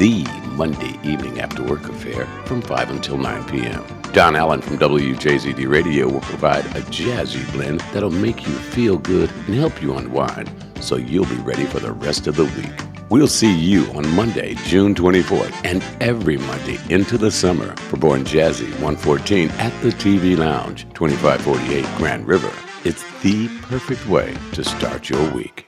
the Monday evening after work affair from 5 until 9 p.m. Don Allen from WJZD Radio will provide a jazzy blend that'll make you feel good and help you unwind so you'll be ready for the rest of the week. We'll see you on Monday, June 24th, and every Monday into the summer for Born Jazzy 114 at the TV Lounge, 2548 Grand River. It's the perfect way to start your week.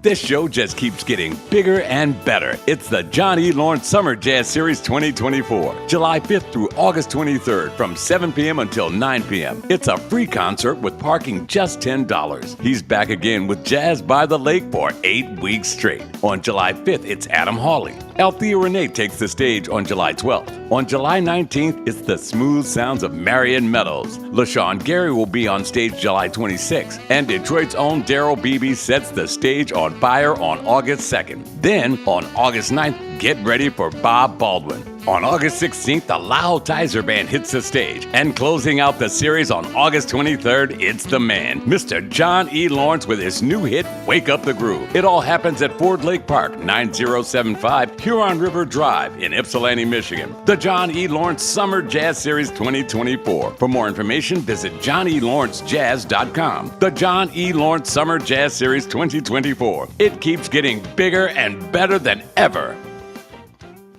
This show just keeps getting bigger and better. It's the John E. Lawrence Summer Jazz Series 2024, July 5th through August 23rd from 7 p.m. until 9 p.m. It's a free concert with parking just $10. He's back again with Jazz by the Lake for 8 weeks straight. On July 5th, it's Adam Hawley. Althea Renee takes the stage on July 12th. On July 19th, it's the smooth sounds of Marion Meadows. LaShawn Gary will be on stage July 26th, and Detroit's own Daryl Beebe sets the stage on fire on August 2nd. Then, on August 9th, get ready for Bob Baldwin. On August 16th, the Lyle Tizer Band hits the stage. And closing out the series on August 23rd, it's the man, Mr. John E. Lawrence with his new hit, Wake Up the Groove. It all happens at Ford Lake Park, 9075 Huron River Drive in Ypsilanti, Michigan. The John E. Lawrence Summer Jazz Series 2024. For more information, visit johnnelawrencejazz.com. The John E. Lawrence Summer Jazz Series 2024. It keeps getting bigger and better than ever.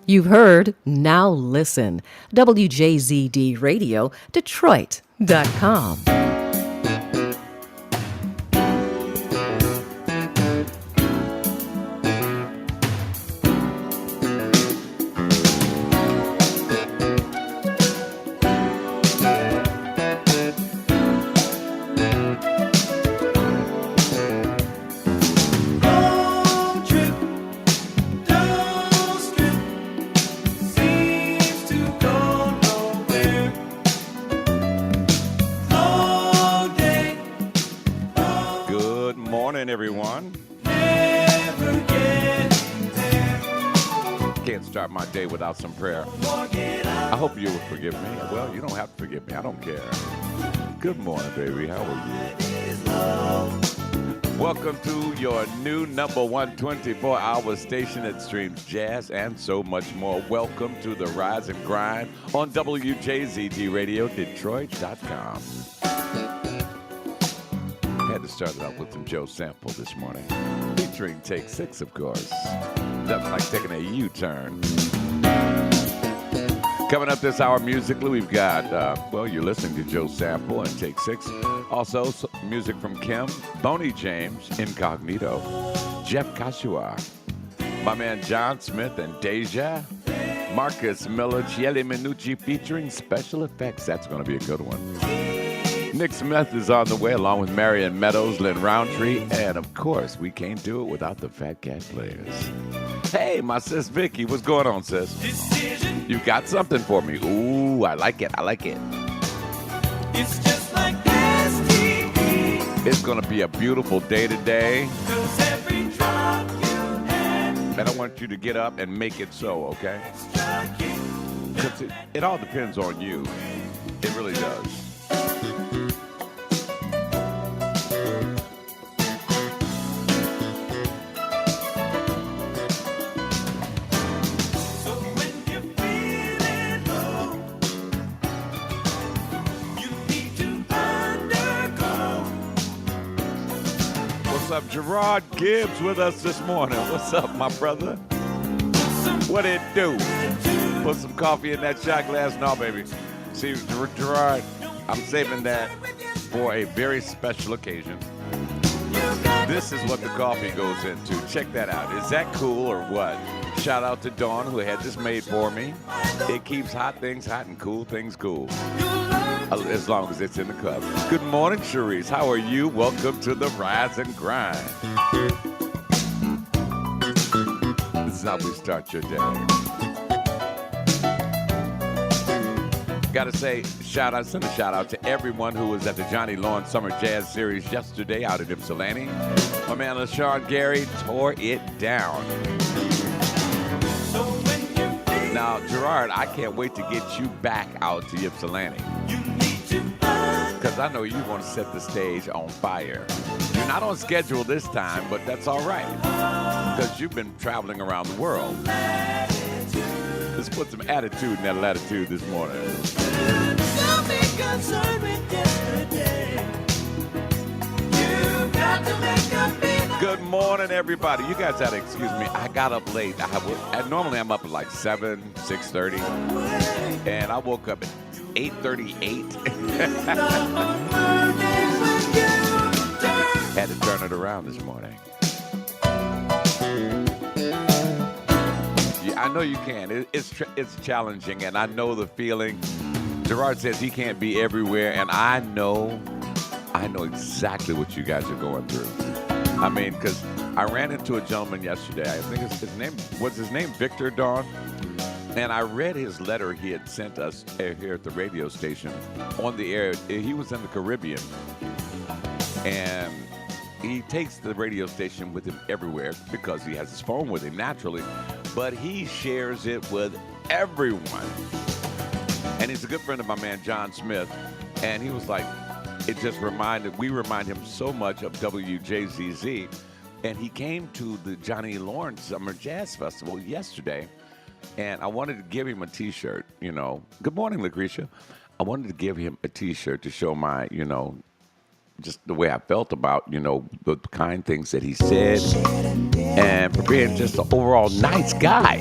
You've heard Now Listen. WJZD Radio, Detroit.com. Everyone. Can't start my day without some prayer. I hope you will forgive me. Well, you don't have to forgive me. I don't care. Good morning, baby. How are you? Welcome to your new number 124-hour station that streams jazz and so much more. Welcome to the Rise and Grind on WJZD Radio, Detroit.com. Had to start it off with some Joe Sample this morning, featuring Take 6, of course. Nothing like taking a U-turn. Coming up this hour musically, we've got, you're listening to Joe Sample and Take 6. Also, music from Kim, Boney James, Incognito, Jeff Kashua, my man John Smith and Deja, Marcus Miller, Chieli Minucci featuring Special Effects. That's going to be a good one. Nick Smith is on the way, along with Marion Meadows, Lynn Roundtree, and of course, we can't do it without the Fat Cat Players. Hey, my sis Vicky, what's going on, sis? You got something for me? Ooh, I like it. It's just like STD. It's gonna be a beautiful day today. 'Cause every drop you had, And I want you to get up and make it so, okay? Because it all depends on you. It really does. What's up, Gerard Gibbs with us this morning? What's up, my brother? What it do? Put some coffee in that shot glass? No, baby. See, Gerard, I'm saving that for a very special occasion. This is what the coffee goes into. Check that out. Is that cool or what? Shout out to Dawn, who had this made for me. It keeps hot things hot and cool things cool. As long as it's in the cup. Good morning, Cherise. How are you? Welcome to the Rise and Grind. This is how we start your day. Got to say, send a shout out to everyone who was at the Johnny Lawrence Summer Jazz Series yesterday out at Ypsilanti. My man LaShawn Gary tore it down. Now, Gerard, I can't wait to get you back out to Ypsilanti. Because I know you want to set the stage on fire. You're not on schedule this time, but that's all right. because you've been traveling around the world. Let's put some attitude in that latitude this morning. Don't be concerned with yesterday. You've got to make up be the Good morning, everybody. You guys had to excuse me. I got up late. Normally I'm up at like 7, 6:30, and I woke up at 8:38. Had to turn it around this morning. Yeah, I know you can. It's challenging, and I know the feeling. Gerard says he can't be everywhere, and I know exactly what you guys are going through. I mean, because I ran into a gentleman yesterday. I think his name Victor Dawn, and I read his letter he had sent us here at the radio station on the air. He was in the Caribbean, and he takes the radio station with him everywhere because he has his phone with him naturally, but he shares it with everyone. And he's a good friend of my man John Smith, and he was like, we remind him so much of WJZZ. And he came to the Johnny Lawrence Summer Jazz Festival yesterday, and I wanted to give him a T-shirt, you know. Good morning, Lucretia. I wanted to give him a T-shirt to show my, you know, just the way I felt about, you know, the kind things that he said, and for being just an overall nice guy.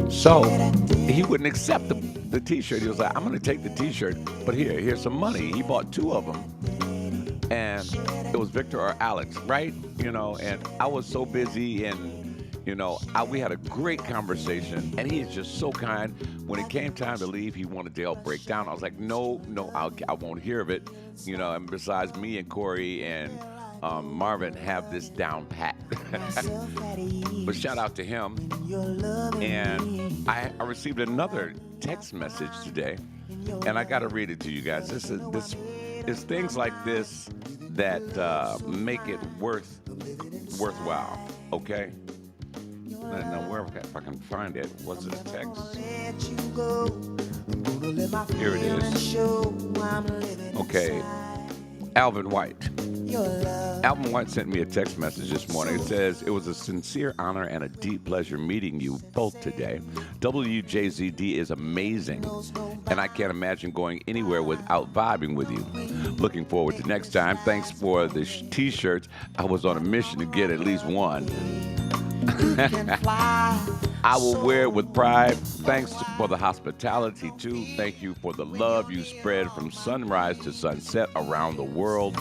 So he wouldn't accept the T-shirt. He was like, I'm going to take the T-shirt, but here's some money. He bought 2 of them. And it was Victor or Alex, right? You know, and I was so busy, and, you know, we had a great conversation, and he is just so kind. When it came time to leave, he wanted to help break down. I was like, no, I won't hear of it. You know, and besides, me and Corey and Marvin have this down pat. But shout out to him. And I received another text message today, and I got to read it to you guys. It's things like this that make it worthwhile, okay? Now, if I can find it, was it a text? Here it is. Okay, Alvin White. Alvin White sent me a text message this morning. It says, it was a sincere honor and a deep pleasure meeting you both today. WJZD is amazing, and I can't imagine going anywhere without vibing with you. Looking forward to next time. Thanks for the T-shirts. I was on a mission to get at least one. I will wear it with pride. Thanks for the hospitality, too. Thank you for the love you spread from sunrise to sunset around the world.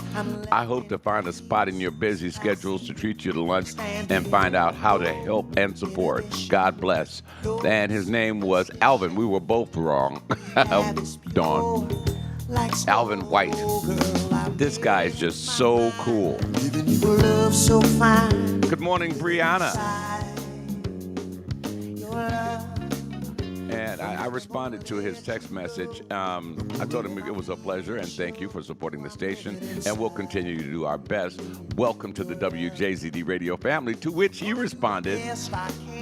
I hope to find a spot in your busy schedules to treat you to lunch and find out how to help and support. God bless. And his name was Alvin. We were both wrong. Dawn. Alvin White. This guy is just so cool. Good morning, Brianna. And I responded to his text message. I told him it was a pleasure and thank you for supporting the station, and we'll continue to do our best. Welcome to the WJZD radio family, to which he responded,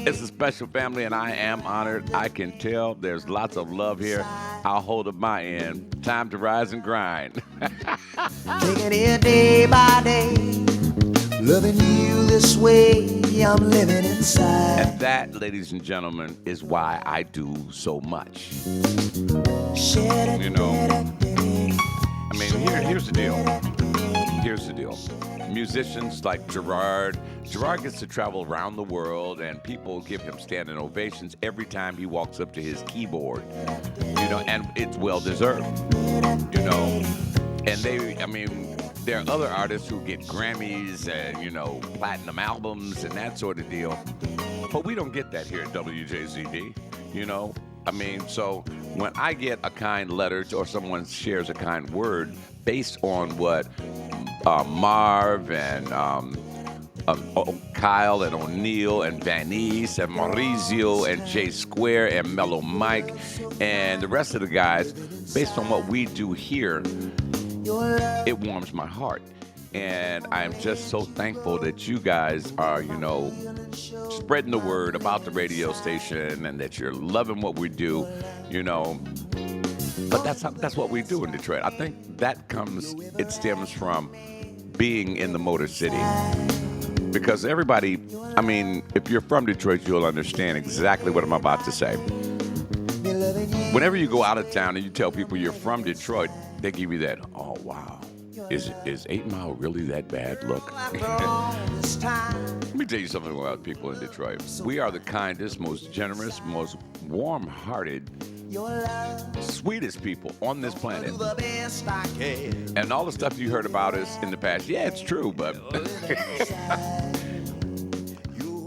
it's a special family and I am honored. I can tell there's lots of love here. I'll hold up my end. Time to rise and grind. Taking it day by day, loving you this way, I'm living inside. And that, ladies and gentlemen, is why I do so much. You know, I mean, here's the deal. Here's the deal. Musicians like Gerard gets to travel around the world, and people give him standing ovations every time he walks up to his keyboard. You know, and it's well deserved. You know, and there are other artists who get Grammys and, you know, platinum albums and that sort of deal. But we don't get that here at WJZD, you know? I mean, so when I get a kind letter or someone shares a kind word based on what Marv and Kyle and O'Neill and Vanice and Maurizio and Jay Square and Mellow Mike and the rest of the guys, based on what we do here, it warms my heart. And I'm just so thankful that you guys are, you know, spreading the word about the radio station and that you're loving what we do, you know. But that's what we do in Detroit. I think it stems from being in the Motor City. because everybody, I mean, if you're from Detroit, you'll understand exactly what I'm about to say. Whenever you go out of town and you tell people you're from Detroit, they give you that, oh, wow. Is 8 Mile really that bad? Look. Let me tell you something about people in Detroit. We are the kindest, most generous, most warm-hearted, sweetest people on this planet. And all the stuff you heard about us in the past, yeah, it's true, but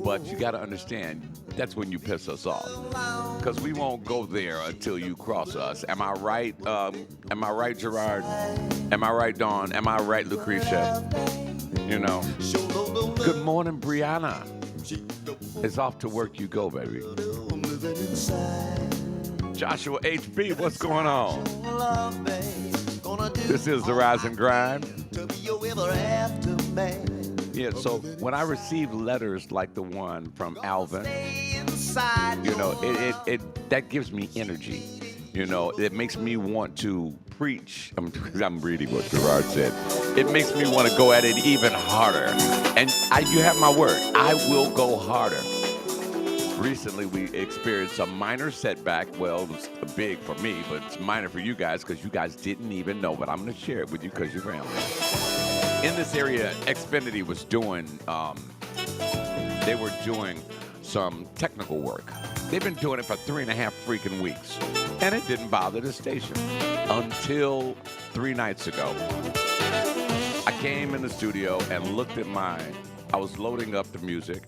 but you got to understand, that's when you piss us off. Because we won't go there until you cross us. Am I right? Am I right, Gerard? Am I right, Dawn? Am I right, Lucretia? You know. Good morning, Brianna. It's off to work you go, baby. Joshua HB, what's going on? This is the Rise and Grind. Yeah, so when I receive letters like the one from Alvin, you know, it that gives me energy. You know, it makes me want to preach. I'm reading what Gerard said. It makes me want to go at it even harder. And you have my word. I will go harder. Recently, we experienced a minor setback. Well, it was big for me, but it's minor for you guys because you guys didn't even know. But I'm going to share it with you because you're family. In this area, Xfinity was doing, they were doing some technical work. They've been doing it for 3.5 freaking weeks. And it didn't bother the station until 3 nights ago. I came in the studio and looked at I was loading up the music,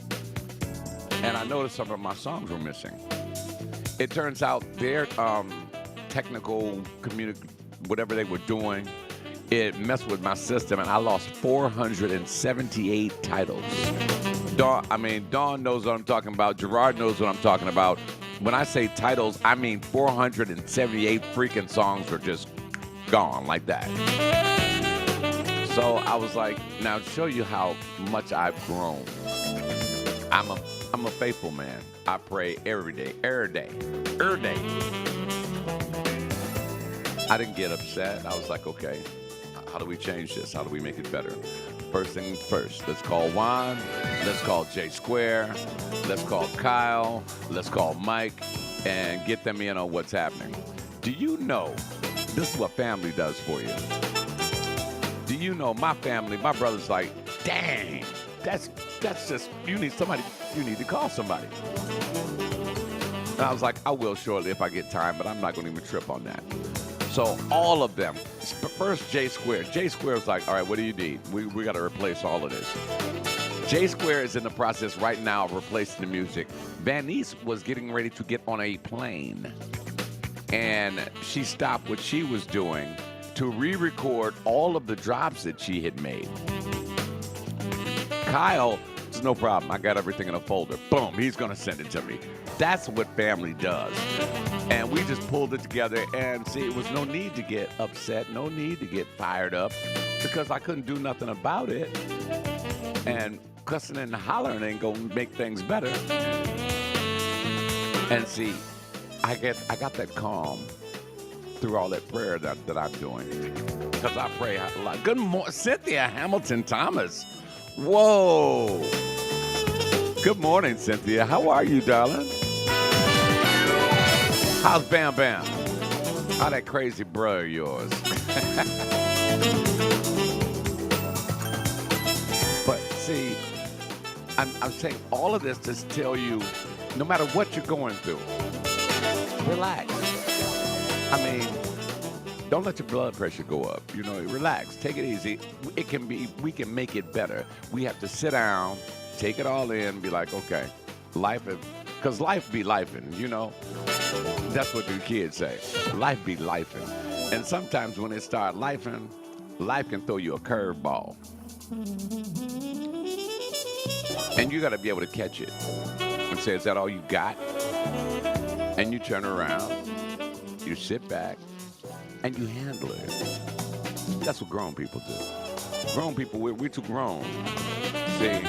and I noticed some of my songs were missing. It turns out their technical whatever they were doing, it messed with my system, and I lost 478 titles. Dawn knows what I'm talking about. Gerard knows what I'm talking about. When I say titles, I mean 478 freaking songs are just gone like that. So I was like, now to show you how much I've grown. I'm a faithful man. I pray every day. I didn't get upset. I was like, okay, how do we change this? How do we make it better? First thing first, let's call Juan, let's call J Square, let's call Kyle, let's call Mike, and get them in on what's happening. Do you know, this is what family does for you. Do you know my family, my brother's like, dang, that's just, you need to call somebody. And I was like, I will shortly if I get time, but I'm not going to even trip on that. So all of them, first J Square. J Square was like, all right, what do you need? We got to replace all of this. J Square is in the process right now of replacing the music. Vanice was getting ready to get on a plane, and she stopped what she was doing to re-record all of the drops that she had made. Kyle, it's no problem. I got everything in a folder. Boom, he's going to send it to me. That's what family does. And we just pulled it together, and see, it was no need to get upset, no need to get fired up, because I couldn't do nothing about it. And cussing and hollering ain't gonna make things better. And see, I got that calm through all that prayer that I'm doing, because I pray a lot. Good morning, Cynthia Hamilton Thomas. Whoa. Good morning, Cynthia. How are you, darling? How's Bam Bam? How that crazy bro of yours? But see, I'm saying all of this to tell you, no matter what you're going through, relax. I mean, don't let your blood pressure go up. You know, relax. Take it easy. We can make it better. We have to sit down, take it all in, be like, okay, because life be lifing, you know. That's what the kids say. Life be lifing. And sometimes when it start lifing, life can throw you a curveball. And you got to be able to catch it and say, is that all you got? And you turn around, you sit back, and you handle it. That's what grown people do. Grown people, we're too grown. See,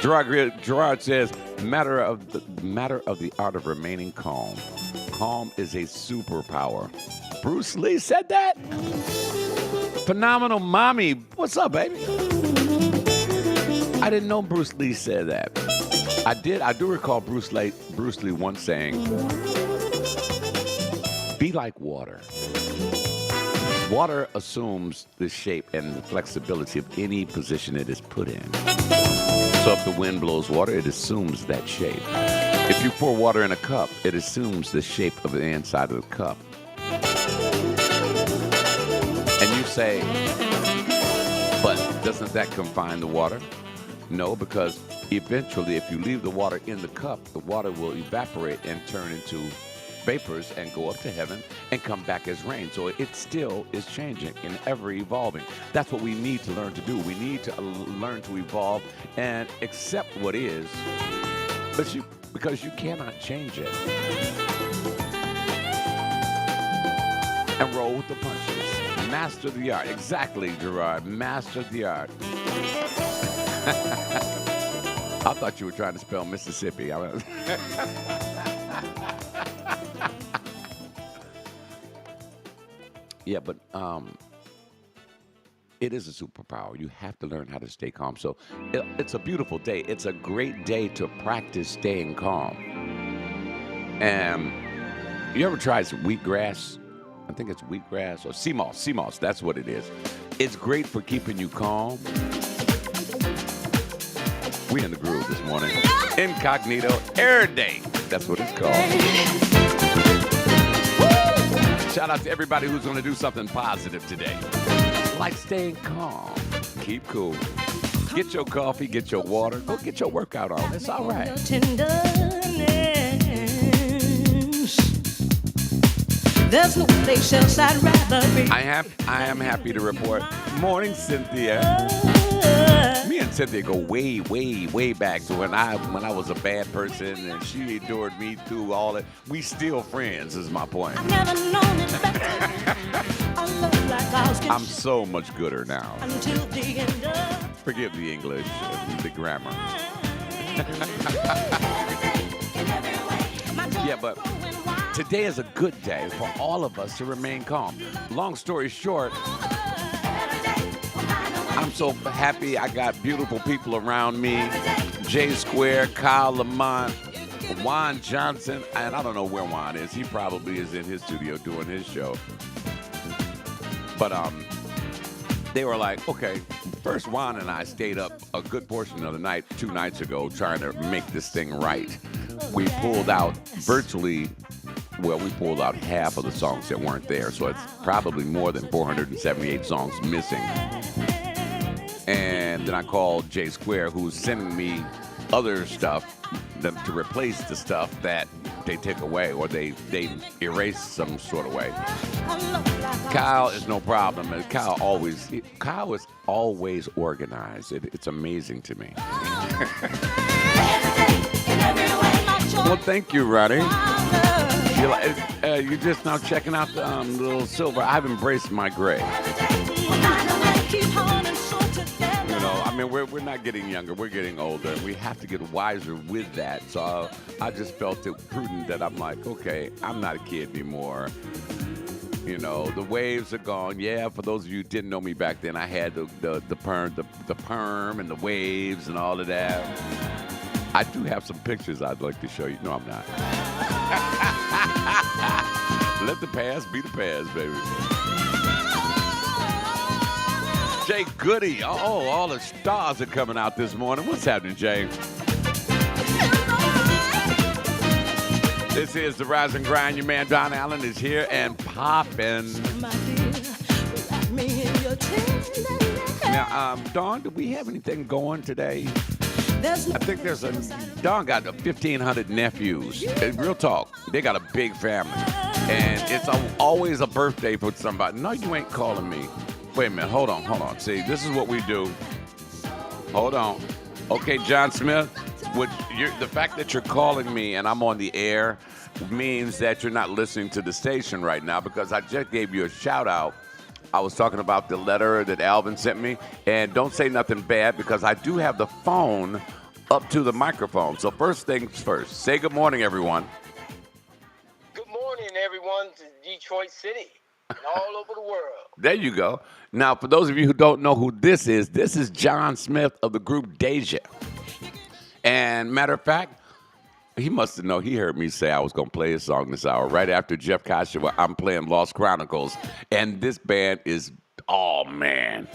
Gerard says, matter of the art of remaining calm. Calm is a superpower. Bruce Lee said that? Phenomenal mommy. What's up, baby? I didn't know Bruce Lee said that. I do recall Bruce Lee once saying, be like water. Water assumes the shape and the flexibility of any position it is put in. So if the wind blows water, it assumes that shape. If you pour water in a cup, it assumes the shape of the inside of the cup. And you say, but doesn't that confine the water? No, because eventually if you leave the water in the cup, the water will evaporate and turn into vapors and go up to heaven and come back as rain. So it still is changing and ever evolving. That's what we need to learn to do. We need to learn to evolve and accept what is, because you cannot change it. And roll with the punches. Master the art. Exactly, Gerard. Master the art. I thought you were trying to spell Mississippi. Yeah, but it is a superpower. You have to learn how to stay calm. So it's a beautiful day. It's a great day to practice staying calm. And you ever tried some wheatgrass? I think it's wheatgrass or sea moss. Sea moss, that's what it is. It's great for keeping you calm. We in the groove this morning. Incognito Air Day. That's what it's called. Shout out to everybody who's going to do something positive today. Like staying calm. Keep cool. Get your coffee, get your water. Go get your workout on. It's all right. There's no place else I'd rather be. I am happy to report. Morning, Cynthia. Me and Cynthia go way, way, way back to when I was a bad person and she endured me through all that. We still friends, is my point. I've never known it better. A love like ours can I'm so much gooder now. until the end of Forgive the English and the grammar. Yeah, but today is a good day for all of us to remain calm. Long story short, I'm so happy I got beautiful people around me. Jay Square, Kyle Lamont, Juan Johnson, and I don't know where Juan is. He probably is in his studio doing his show. But they were like, okay, first Juan and I stayed up a good portion of the night 2 nights ago trying to make this thing right. We pulled out we pulled out half of the songs that weren't there, so it's probably more than 478 songs missing. And then I called Jay Square, who's sending me other stuff to replace the stuff that they take away or they erase some sort of way. Kyle is no problem. And Kyle is always organized. It's amazing to me. Well, thank you, Ronnie. You're just now checking out the little silver. I've embraced my gray. You know, I mean, we're not getting younger. We're getting older. We have to get wiser with that. So I just felt it prudent that I'm like, okay, I'm not a kid anymore. You know, the waves are gone. Yeah, for those of you who didn't know me back then, I had the perm and the waves and all of that. I do have some pictures I'd like to show you. No, I'm not. Let the past be the past, baby. Jay Goody. Oh, all the stars are coming out this morning. What's happening, Jay? This is the Rise and Grind. Your man Don Allen is here and popping. Now, Don, do we have anything going today? I think Don got 1,500 nephews. Real talk, they got a big family. And it's always a birthday for somebody. No, you ain't calling me. Wait a minute, hold on. See, this is what we do. Hold on. Okay, John Smith, the fact that you're calling me and I'm on the air means that you're not listening to the station right now because I just gave you a shout out. I was talking about the letter that Alvin sent me, and don't say nothing bad because I do have the phone up to the microphone. So first things first, say good morning, everyone. Good morning, everyone, to Detroit City. all over the world. There you go. Now, for those of you who don't know who this is John Smith of the group Deja. And matter of fact, he must have known. He heard me say I was going to play his song this hour. Right after Jeff Kashiwa, I'm playing Lost Chronicles. And this band is, oh, man.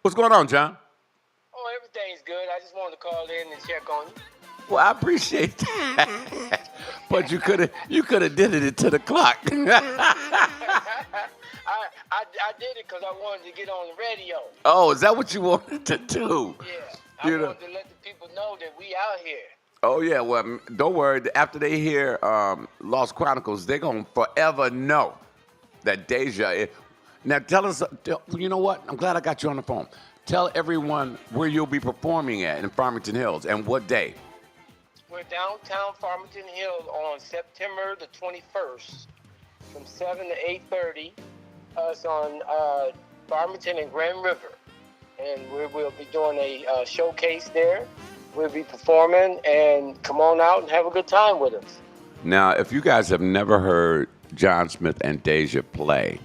What's going on, John? Oh, everything's good. I just wanted to call in and check on you. Well, I appreciate that. But you could have did it at 10 o'clock. I did it because I wanted to get on the radio. Oh, is that what you wanted to do? Yeah, I wanted to let the people know that we out here. Oh, yeah. Well, don't worry. After they hear Lost Chronicles, they're going to forever know that Deja. Now, tell us, you know what? I'm glad I got you on the phone. Tell everyone where you'll be performing at in Farmington Hills and what day. We're downtown Farmington Hills on September the 21st from 7 to 8:30. It's on Farmington and Grand River. And we'll be doing a showcase there. We'll be performing, and come on out and have a good time with us. Now, if you guys have never heard John Smith and Deja play,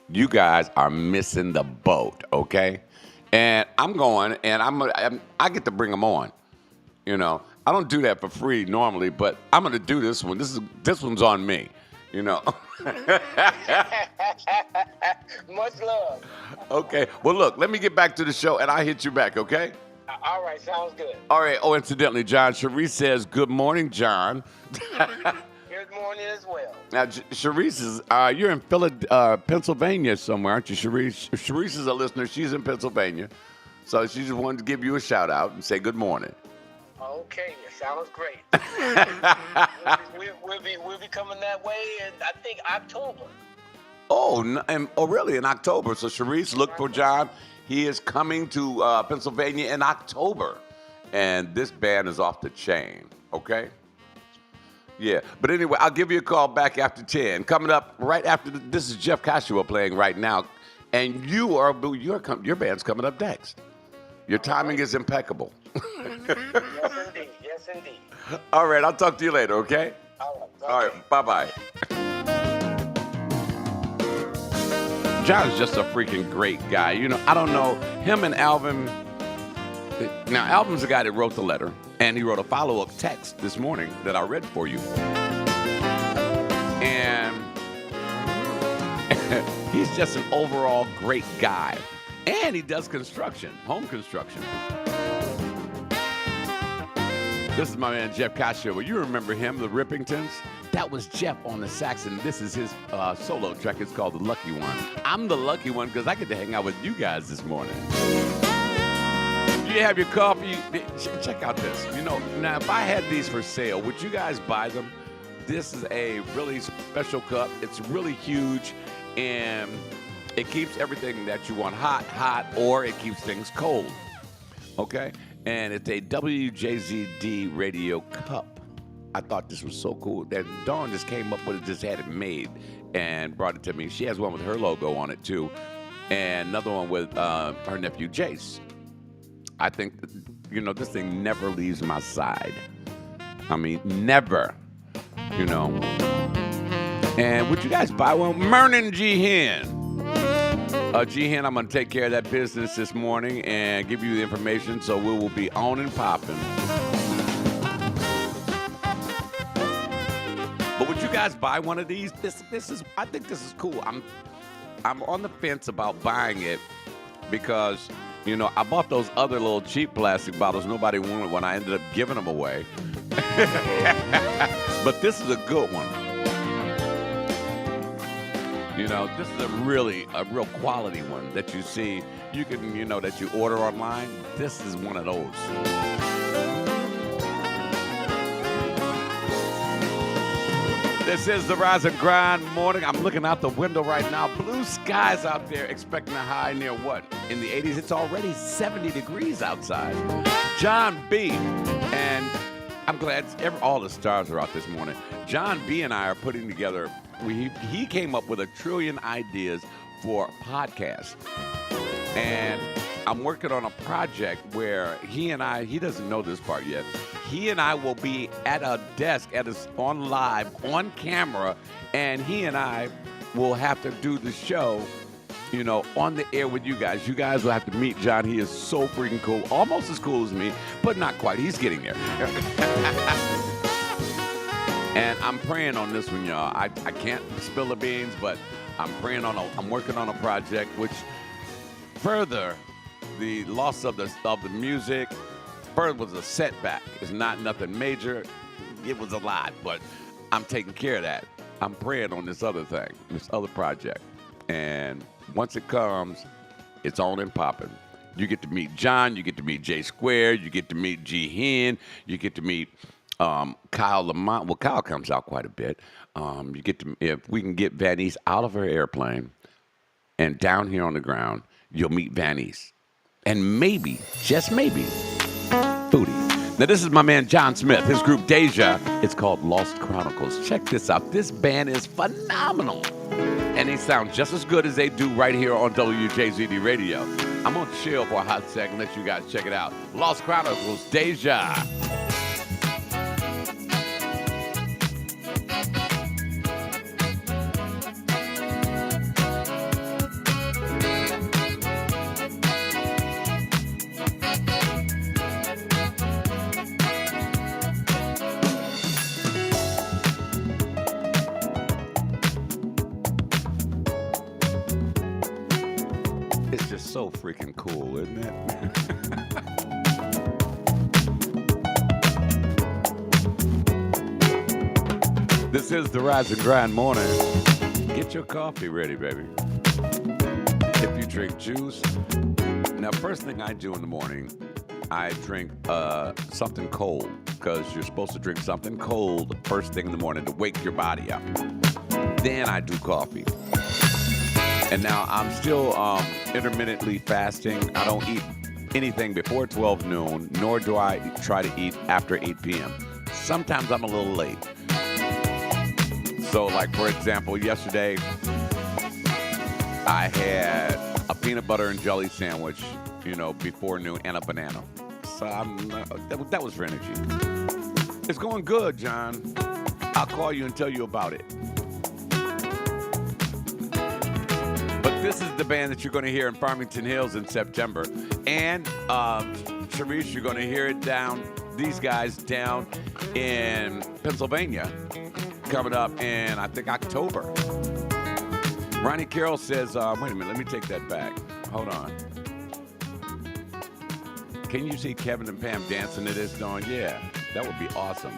you guys are missing the boat, okay? And I'm going, and I get to bring them on. You know, I don't do that for free normally, but I'm going to do this one. This one's on me, you know. Much love. Okay. Well, look, let me get back to the show, and I'll hit you back, okay? All right, sounds good. All right. Oh, incidentally, John, Cherise says, good morning, John. Good morning as well. Now, Cherise is, you're in Pennsylvania somewhere, aren't you, Cherise? Cherise is a listener. She's in Pennsylvania. So she just wanted to give you a shout out and say good morning. Okay, it sounds great. we'll be coming that way in, I think, October. Oh, really? In October. So, Cherise, look for John. He is coming to Pennsylvania in October. And this band is off the chain, okay? Yeah. But anyway, I'll give you a call back after 10. Coming up right after this is Jeff Kashiwa playing right now. And your band's coming up next. Your timing is impeccable. Yes, indeed. Yes, indeed. All right. I'll talk to you later, okay? All right. All right. Bye-bye. John's just a freaking great guy. You know, I don't know, him and Alvin. Now, Alvin's the guy that wrote the letter, and he wrote a follow-up text this morning that I read for you. And he's just an overall great guy. And he does construction, home construction. This is my man, Jeff Kashiwa. You remember him, the Rippingtons? That was Jeff on the sax, and this is his solo track. It's called The Lucky One. I'm the lucky one because I get to hang out with you guys this morning. You have your coffee. Check out this. You know, now if I had these for sale, would you guys buy them? This is a really special cup. It's really huge, and it keeps everything that you want hot, or it keeps things cold. Okay? And it's a WJZD radio cup. I thought this was so cool that Dawn just came up with it, just had it made and brought it to me. She has one with her logo on it too, and another one with her nephew Jace. I think, you know, this thing never leaves my side. I mean, never, you know. And would you guys buy one? Mernon G. Hen. G. Hen, I'm going to take care of that business this morning and give you the information, so we will be on and popping. But would you guys buy one of these? I think this is cool. I'm on the fence about buying it because, you know, I bought those other little cheap plastic bottles nobody wanted when I ended up giving them away. But this is a good one. You know, this is a real quality one that you see. You can, you know, that you order online. This is one of those. This is the Rise and Grind morning. I'm looking out the window right now. Blue skies out there, expecting a high near what? In the 80s. It's already 70 degrees outside. John B. And I'm glad all the stars are out this morning. John B. and I are putting together, he came up with 1 trillion ideas for podcasts. And I'm working on a project where he doesn't know this part yet. he and I will be at a desk on live, on camera, and he and I will have to do the show, on the air with you guys. You guys will have to meet John. He is so freaking cool. Almost as cool as me, but not quite. He's getting there. And I'm praying on this one, y'all. I can't spill the beans, but I'm working on a project which further the loss of the music. First was a setback. It's not nothing major. It was a lot, but I'm taking care of that. I'm praying on this other thing, this other project. And once it comes, it's on and popping. You get to meet John. You get to meet J Squared. You get to meet G Hen. You get to meet Kyle Lamont. Well, Kyle comes out quite a bit. You get to, if we can get Vanice out of her airplane and down here on the ground, you'll meet Vanice. And maybe, just maybe, Foodie. Now, this is my man John Smith, his group Deja. It's called Lost Chronicles. Check this out. This band is phenomenal. And they sound just as good as they do right here on WJZD Radio. I'm going to chill for a hot second, let you guys check it out. Lost Chronicles, Deja. It's just so freaking cool, isn't it? This is the Rise and Grind morning. Get your coffee ready, baby. If you drink juice. Now, first thing I do in the morning, I drink something cold, because you're supposed to drink something cold first thing in the morning to wake your body up. Then I do coffee. And now I'm still intermittently fasting. I don't eat anything before 12 noon, nor do I try to eat after 8 p.m. Sometimes I'm a little late. So, like, for example, yesterday, I had a peanut butter and jelly sandwich, before noon, and a banana. So that was for energy. It's going good, John. I'll call you and tell you about it. But this is the band that you're going to hear in Farmington Hills in September. And, Sharice, you're going to hear it these guys down in Pennsylvania coming up in, I think, October. Ronnie Carroll says, wait a minute, let me take that back. Hold on. Can you see Kevin and Pam dancing to this, Dawn? Yeah, that would be awesome.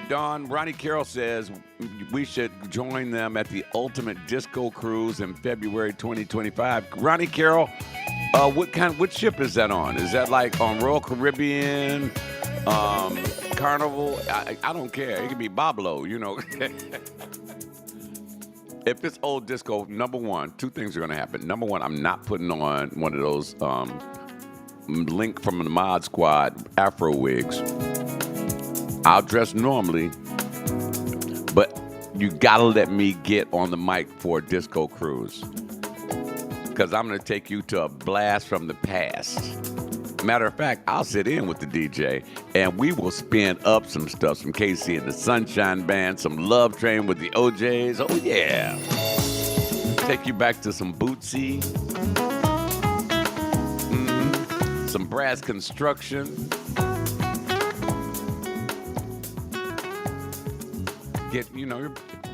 Dawn, Ronnie Carroll says we should join them at the Ultimate Disco Cruise in February 2025. Ronnie Carroll, what ship is that on? Is that like on Royal Caribbean, Carnival? I don't care. It could be Bablo, If it's old disco, number one, two things are going to happen. Number one, I'm not putting on one of those Link from the Mod Squad Afro wigs. I'll dress normally, but you gotta let me get on the mic for a disco cruise, because I'm gonna take you to a blast from the past. Matter of fact, I'll sit in with the DJ, and we will spin up some stuff, some KC and the Sunshine Band, some Love Train with the OJs. Oh yeah, take you back to some Bootsy, some Brass Construction.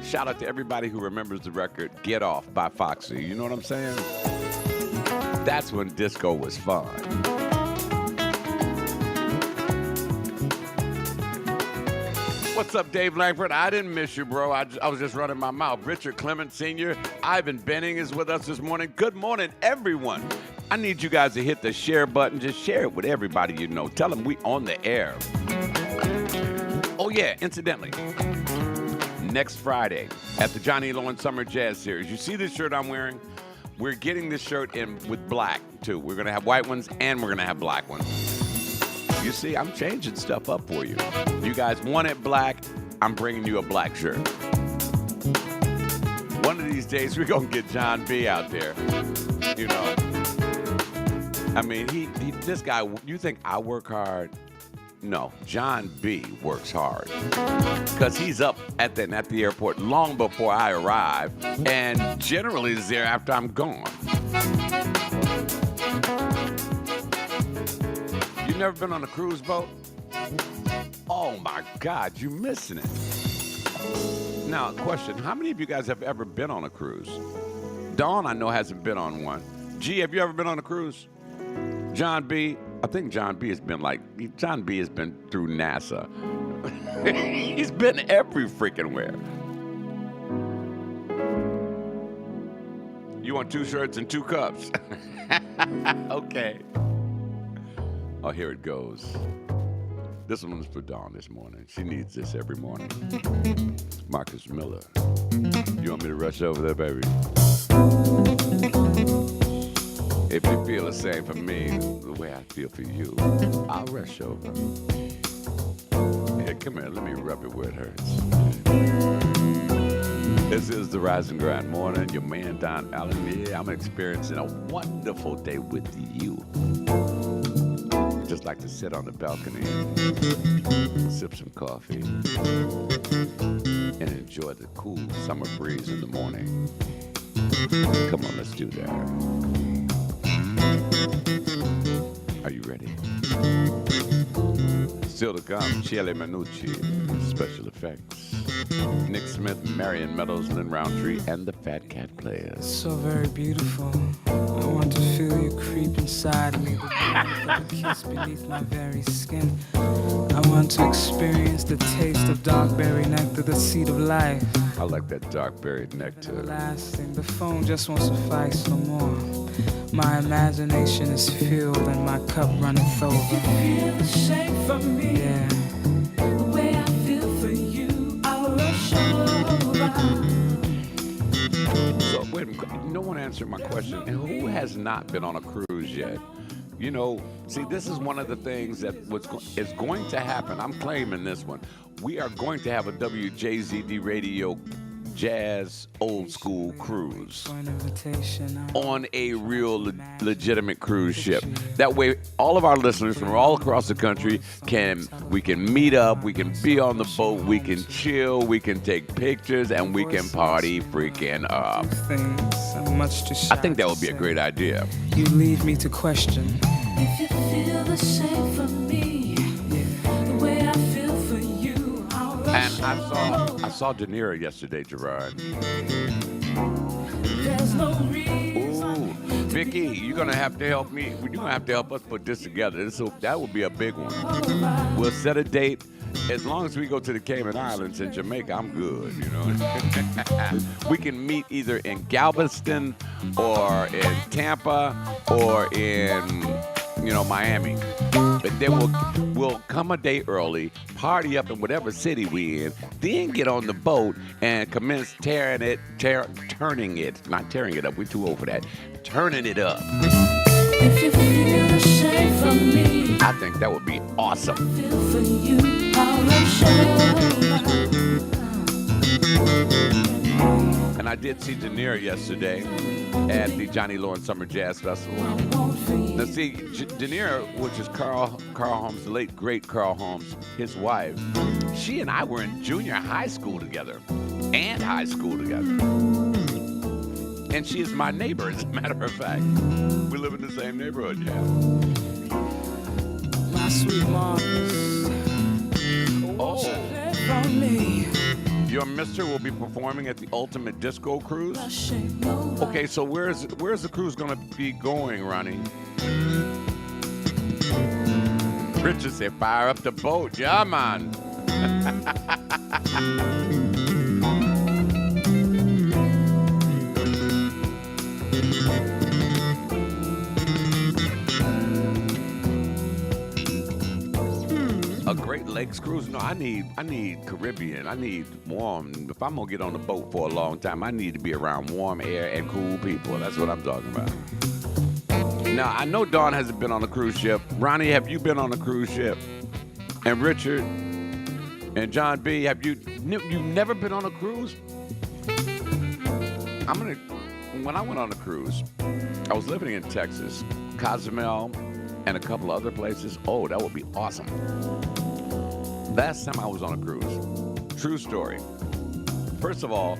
Shout out to everybody who remembers the record Get Off by Foxy. You know what I'm saying? That's when disco was fun. What's up, Dave Langford? I didn't miss you, bro. I was just running my mouth. Richard Clement Sr., Ivan Benning is with us this morning. Good morning, everyone. I need you guys to hit the share button. Just share it with everybody you know. Tell them we on the air. Oh, yeah, incidentally, next Friday at the Johnny Lowen Summer Jazz Series. You see this shirt I'm wearing? We're getting this shirt in with black, too. We're going to have white ones, and we're going to have black ones. You see, I'm changing stuff up for you. You guys want it black, I'm bringing you a black shirt. One of these days, we're going to get John B. out there. I mean, this guy, you think I work hard? No, John B works hard because he's up at the airport long before I arrive, and generally is there after I'm gone. You never been on a cruise boat? Oh my God, you're missing it. Now, question: how many of you guys have ever been on a cruise? Dawn, I know, hasn't been on one. G, have you ever been on a cruise? John B, I think John B has been through NASA. He's been every freaking where. You want 2 shirts and 2 cups? Okay. Oh, here it goes. This one's for Dawn this morning. She needs this every morning. Marcus Miller. You want me to rush over there, baby? If you feel the same for me, the way I feel for you, I'll rush over. Here, come here. Let me rub it where it hurts. This is the Rise and Grind Morning. Your man, Don Allen. Yeah, I'm experiencing a wonderful day with you. Just like to sit on the balcony, sip some coffee, and enjoy the cool summer breeze in the morning. Come on, let's do that. Are you ready? Still to come, Chiele Manucci, special effects. Nick Smith, Marion Meadows, Lynn Roundtree, and the Fat Cat Players. So very beautiful. I want to feel you creep inside me, the kiss beneath my very skin. I want to experience the taste of dark berry nectar, the seed of life. I like that dark berry nectar. Everlasting. The phone just won't suffice no more. My imagination is filled and my cup runneth over. You feel the same from me. Yeah. The way I feel for you, I'll rush over. So wait a minute, no one answered my question. And who has not been on a cruise yet? You know, see, this is one of the things that is going to happen. I'm claiming this one. We are going to have a WJZD radio jazz old school cruise on a real legitimate cruise ship. That way, all of our listeners from all across the country we can meet up, we can be on the boat, we can chill, we can take pictures, and we can party freaking up. I think that would be a great idea. You leave me to question. If you feel the same for me, the way I feel for you, I'll rush And I saw De Niro yesterday, Gerard. There's no reason. Ooh, Vicky, you're gonna have to help me. You're gonna have to help us put this together. That would be a big one. We'll set a date. As long as we go to the Cayman Islands and Jamaica, I'm good, you know. We can meet either in Galveston or in Tampa or in, Miami. But then we'll come a day early, party up in whatever city we in, then get on the boat and commence turning it, not tearing it up, we're too old for that, turning it up. If you feel the same from me, I think that would be awesome. feel for you, I'll rush over. And I did see De Niro yesterday at the Johnny Lawrence Summer Jazz Festival. Now see, De Niro, which is Carl Holmes, the late great Carl Holmes, his wife, she and I were in junior high school together and high school together. And she is my neighbor, as a matter of fact. We live in the same neighborhood, yeah. My sweet Marcus. Oh. From me. Your mister will be performing at the Ultimate Disco Cruise. Okay, so where's the cruise gonna be going, Ronnie? Richard said, fire up the boat. Yeah, man. A Great Lakes cruise? No, I need Caribbean. I need warm. If I'm gonna get on the boat for a long time, I need to be around warm air and cool people. That's what I'm talking about. Now, I know Dawn hasn't been on a cruise ship. Ronnie, have you been on a cruise ship? And Richard and John B, have you never been on a cruise? When I went on a cruise, I was living in Texas, Cozumel, and a couple other places, oh, that would be awesome. Last time I was on a cruise, true story. First of all,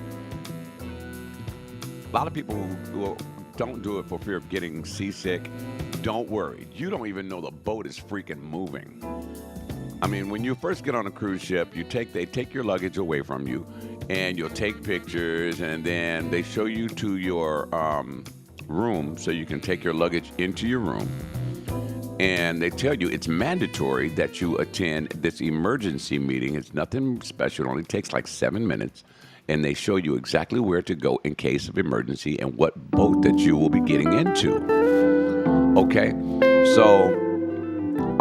a lot of people who don't do it for fear of getting seasick, don't worry. You don't even know the boat is freaking moving. I mean, when you first get on a cruise ship, they take your luggage away from you, and you'll take pictures, and then they show you to your room so you can take your luggage into your room. And they tell you it's mandatory that you attend this emergency meeting. It's nothing special. It only takes like 7 minutes. And they show you exactly where to go in case of emergency and what boat that you will be getting into. Okay? So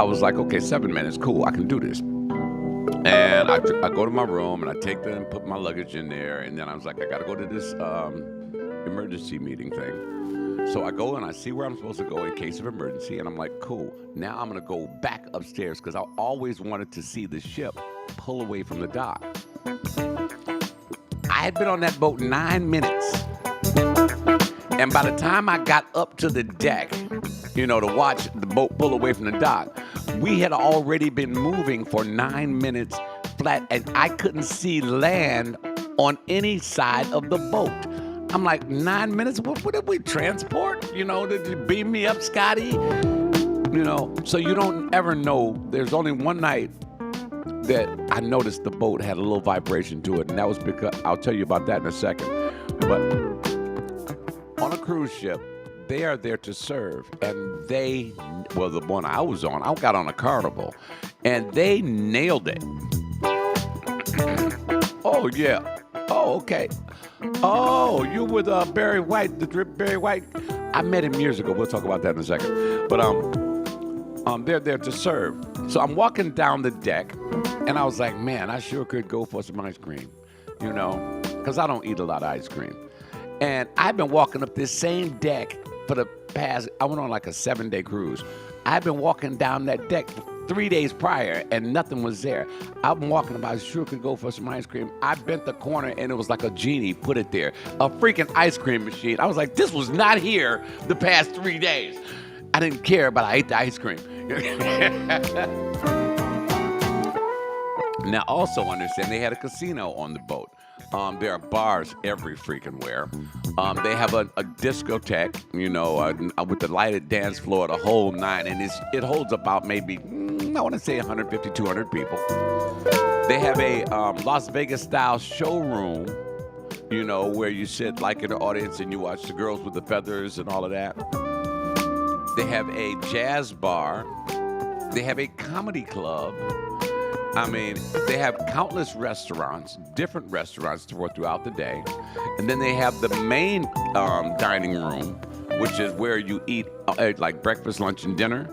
I was like, okay, 7 minutes. Cool, I can do this. And I go to my room, and I take them, put my luggage in there. And then I was like, I got to go to this emergency meeting thing. So I go and I see where I'm supposed to go in case of emergency, and I'm like, cool. Now I'm gonna go back upstairs because I always wanted to see the ship pull away from the dock. I had been on that boat 9 minutes, and by the time I got up to the deck, to watch the boat pull away from the dock, we had already been moving for 9 minutes flat, and I couldn't see land on any side of the boat. I'm like, 9 minutes? What did we transport? Did you beam me up, Scotty? So you don't ever know. There's only one night that I noticed the boat had a little vibration to it, and that was because, I'll tell you about that in a second. But on a cruise ship, they are there to serve, and the one I was on, I got on a Carnival, and they nailed it. Oh, yeah. Oh, okay. Oh, you with Barry White, the drip Barry White. I met him years ago. We'll talk about that in a second. But they're there to serve. So I'm walking down the deck, and I was like, man, I sure could go for some ice cream, because I don't eat a lot of ice cream. And I've been walking up this same deck for the past, I went on like a 7-day cruise. I've been walking down that deck 3 days prior, and nothing was there. I'm walking about, I sure could go for some ice cream. I bent the corner, and it was like a genie put it there. A freaking ice cream machine. I was like, this was not here the past 3 days. I didn't care, but I ate the ice cream. Now, also understand, they had a casino on the boat. There are bars every freaking where. They have a discotheque, with the lighted dance floor, the whole nine, and it holds about maybe, I want to say 150, 200 people. They have a Las Vegas-style showroom, where you sit like in the audience and you watch the girls with the feathers and all of that. They have a jazz bar. They have a comedy club. I mean, they have countless restaurants, different restaurants throughout the day. And then they have the main dining room, which is where you eat like breakfast, lunch, and dinner.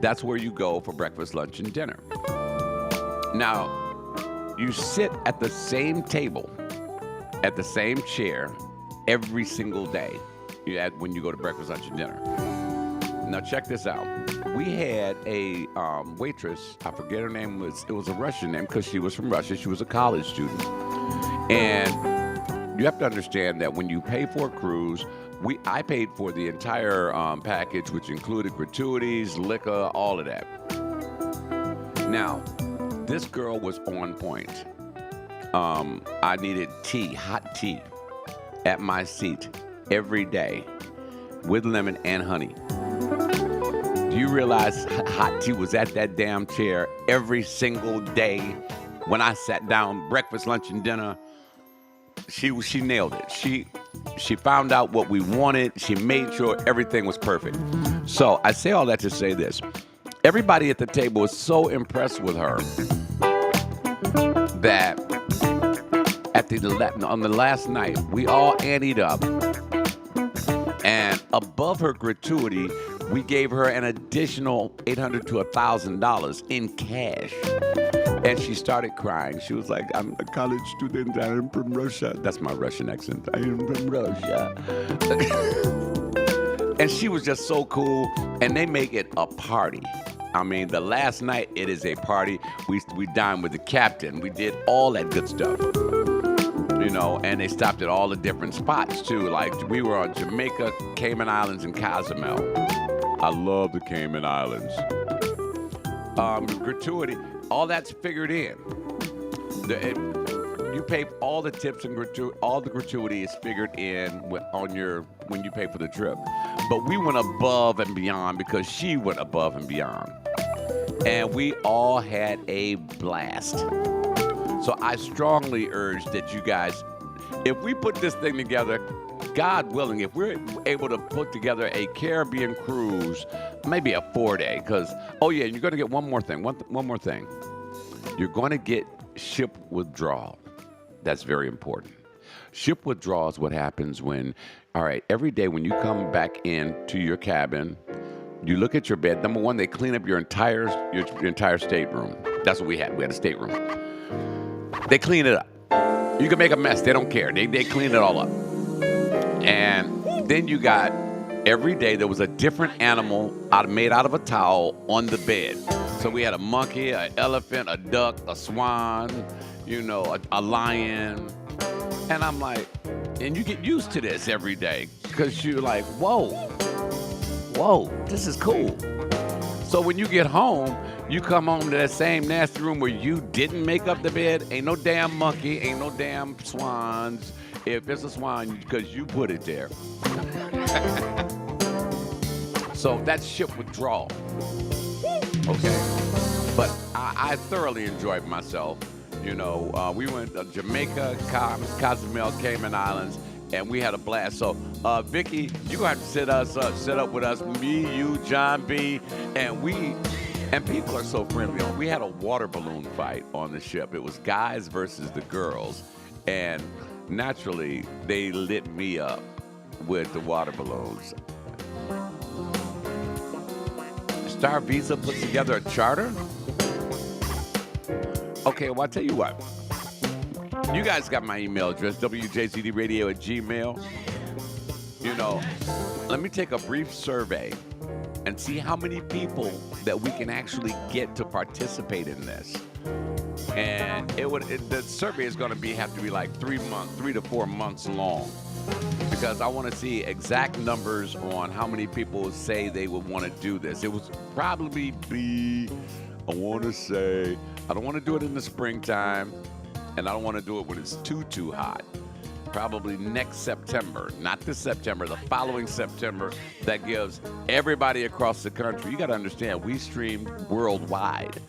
That's where you go for breakfast, lunch, and dinner. Now, you sit at the same table, at the same chair, every single day when you go to breakfast, lunch, and dinner. Now, check this out. We had a waitress, I forget her name, it was a Russian name because she was from Russia. She was a college student. And you have to understand that when you pay for a cruise, I paid for the entire package, which included gratuities, liquor, all of that. Now, this girl was on point. I needed tea, hot tea, at my seat every day with lemon and honey. Do you realize hot tea was at that damn chair every single day when I sat down, breakfast, lunch, and dinner? She nailed it. She found out what we wanted. She made sure everything was perfect. So I say all that to say this. Everybody at the table was so impressed with her that on the last night, we all anteed up. And above her gratuity, we gave her an additional $800 to $1,000 in cash. And she started crying. She was like, I'm a college student. I am from Russia. That's my Russian accent. I am from Russia. And she was just so cool. And they make it a party. I mean, the last night, it is a party. We dined with the captain. We did all that good stuff. And they stopped at all the different spots, too. Like, we were on Jamaica, Cayman Islands, and Cozumel. I love the Cayman Islands. Gratuity, all that's figured in. You pay all the tips and all the gratuity is figured in when you pay for the trip. But we went above and beyond because she went above and beyond. And we all had a blast. So I strongly urge that you guys, if we put this thing together, God willing, if we're able to put together a Caribbean cruise, maybe a 4-day, because, oh yeah, you're going to get one more thing. You're going to get ship withdrawal. That's very important. Ship withdrawal is what happens when, all right, every day when you come back into your cabin, you look at your bed. Number one, they clean up your entire stateroom. That's what we had. We had a stateroom. They clean it up. You can make a mess. They don't care. They clean it all up. And then you got, every day there was a different animal made out of a towel on the bed. So we had a monkey, an elephant, a duck, a swan, a lion. And I'm like, and you get used to this every day because you're like, whoa, this is cool. So when you get home, you come home to that same nasty room where you didn't make up the bed. Ain't no damn monkey, ain't no damn swans. If it's a swan, because you put it there. So that's ship withdrawal. Okay. But I thoroughly enjoyed myself. We went to Jamaica, Cozumel, Cayman Islands, and we had a blast. So, Vicky, you're going to have to sit up with us, me, you, John B., and people are so friendly. We had a water balloon fight on the ship. It was guys versus the girls, and naturally, they lit me up with the water balloons. Star Visa puts together a charter? Okay, well, I'll tell you what. You guys got my email address, wjzdradio@gmail. Let me take a brief survey and see how many people that we can actually get to participate in this. And the survey is going to have to be like 3 to 4 months long, because I want to see exact numbers on how many people say they would want to do this. It would probably be, I want to say, I don't want to do it in the springtime, and I don't want to do it when it's too hot. Probably next September, not this September, the following September. That gives everybody across the country. You got to understand, we stream worldwide.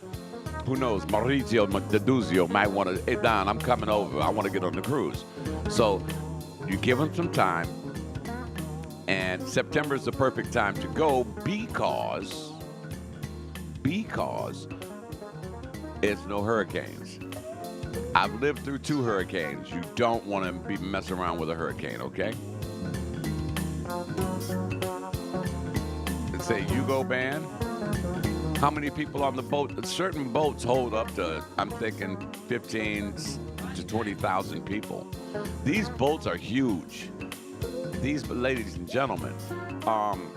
Who knows? Mauricio Daduzio might want to, hey, Don, I'm coming over. I want to get on the cruise. So you give them some time, and September is the perfect time to go because it's no hurricanes. I've lived through 2 hurricanes. You don't want to be messing around with a hurricane, okay? And say, you go ban. How many people on the boat? Certain boats hold up to, I'm thinking, 15 to 20,000 people. These boats are huge. These, ladies and gentlemen, I'm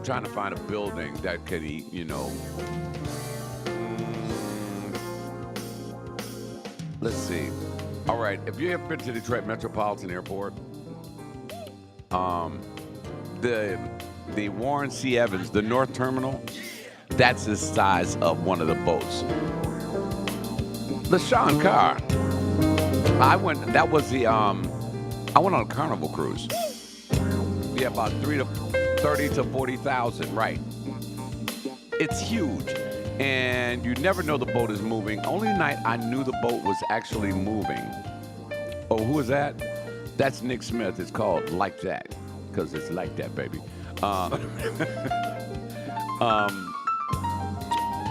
trying to find a building that could, let's see. All right, if you ever been to Detroit Metropolitan Airport, the Warren C. Evans, the North Terminal, that's the size of one of the boats. The Sean Carr. I went on a Carnival cruise. Yeah, about 30 to 40,000, right. It's huge. And you never know the boat is moving. Only night I knew the boat was actually moving. Oh, who is that? That's Nick Smith. It's called Like That, because it's like that, baby.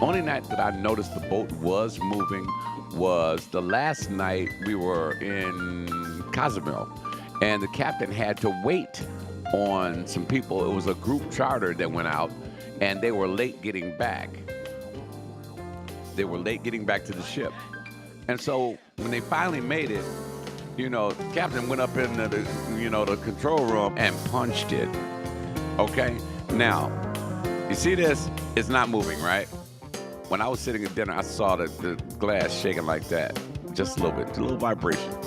Only night that I noticed the boat was moving was the last night we were in Cozumel, and the captain had to wait on some people. It was a group charter that went out, and they were late getting back. They were late getting back to the ship. And so when they finally made it, the captain went up in the control room and punched it. Okay? Now, you see this? It's not moving, right? When I was sitting at dinner, I saw the glass shaking like that. Just a little bit, a little vibration.